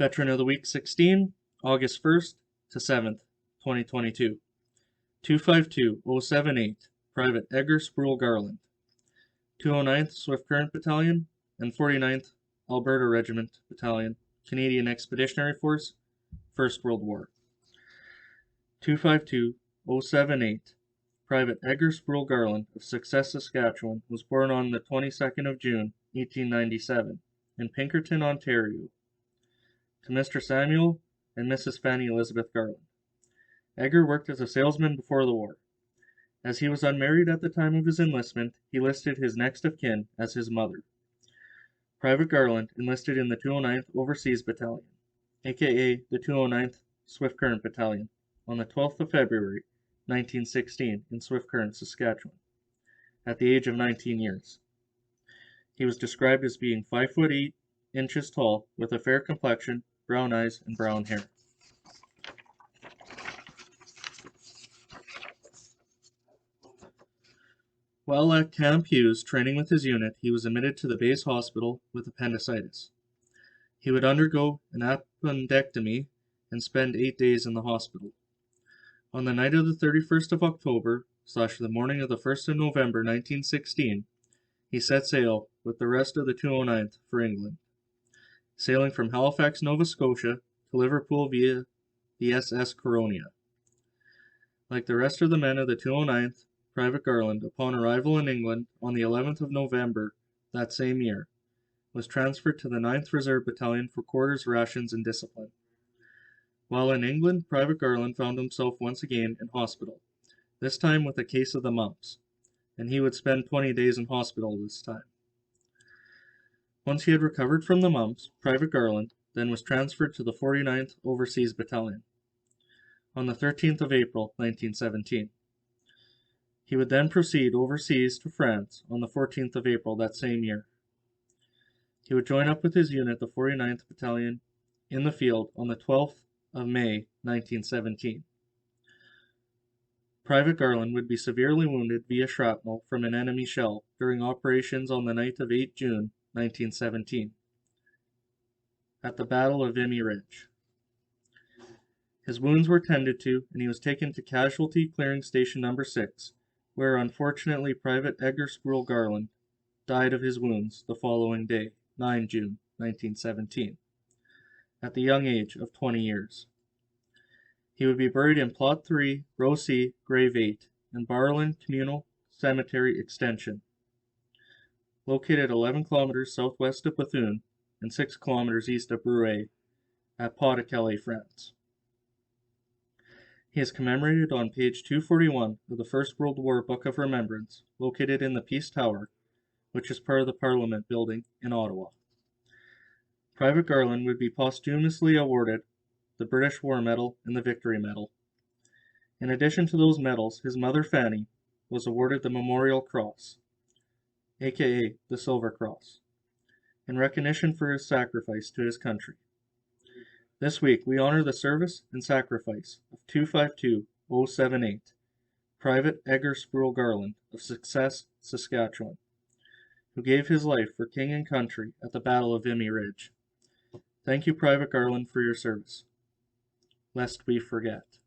Veteran of the Week 16, August 1st to 7th, 2022. 252078, Private Edgar Sproule Garland. 209th Swift Current Battalion and 49th Alberta Regiment Battalion, Canadian Expeditionary Force, First World War. 252078, Private Edgar Sproule Garland of Success, Saskatchewan, was born on the 22nd of June, 1897, in Pinkerton, Ontario, to Mr. Samuel and Mrs. Fanny Elizabeth Garland. Edgar worked as a salesman before the war. As he was unmarried at the time of his enlistment, he listed his next of kin as his mother. Private Garland enlisted in the 209th Overseas Battalion, aka the 209th Swift Current Battalion, on the 12th of February, 1916, in Swift Current, Saskatchewan, at the age of 19 years. He was described as being 5 foot 8 inches tall, with a fair complexion, brown eyes, and brown hair. While at Camp Hughes training with his unit, he was admitted to the base hospital with appendicitis. He would undergo an appendectomy and spend 8 days in the hospital. On the night of the 31st of October, / the morning of the 1st of November 1916, he set sail with the rest of the 209th for England, sailing from Halifax, Nova Scotia to Liverpool via the SS Coronia. Like the rest of the men of the 209th, Private Garland, upon arrival in England on the 11th of November that same year, was transferred to the 9th Reserve Battalion for quarters, rations, and discipline. While in England, Private Garland found himself once again in hospital, this time with a case of the mumps, and he would spend 20 days in hospital this time. Once he had recovered from the mumps, Private Garland then was transferred to the 49th Overseas Battalion on the 13th of April, 1917. He would then proceed overseas to France on the 14th of April that same year. He would join up with his unit, the 49th Battalion, in the field on the 12th of May, 1917. Private Garland would be severely wounded via shrapnel from an enemy shell during operations on the night of 8 June, 1917, at the Battle of Vimy Ridge. His wounds were tended to, and he was taken to Casualty Clearing Station No. 6, where unfortunately Private Edgar Sproule Garland died of his wounds the following day, 9 June, 1917, at the young age of 20 years. He would be buried in Plot 3, Row C, Grave 8, in Barland Communal Cemetery Extension, located 11 kilometers southwest of Bethune and 6 kilometers east of Bruay, at Pas-de-Calais, France. He is commemorated on page 241 of the First World War Book of Remembrance, located in the Peace Tower, which is part of the Parliament Building in Ottawa. Private Garland would be posthumously awarded the British War Medal and the Victory Medal. In addition to those medals, his mother Fanny was awarded the Memorial Cross, aka the Silver Cross, in recognition for his sacrifice to his country. This week, we honor the service and sacrifice of 252078, Private Edgar Sproule Garland of Success, Saskatchewan, who gave his life for king and country at the Battle of Vimy Ridge. Thank you, Private Garland, for your service. Lest we forget.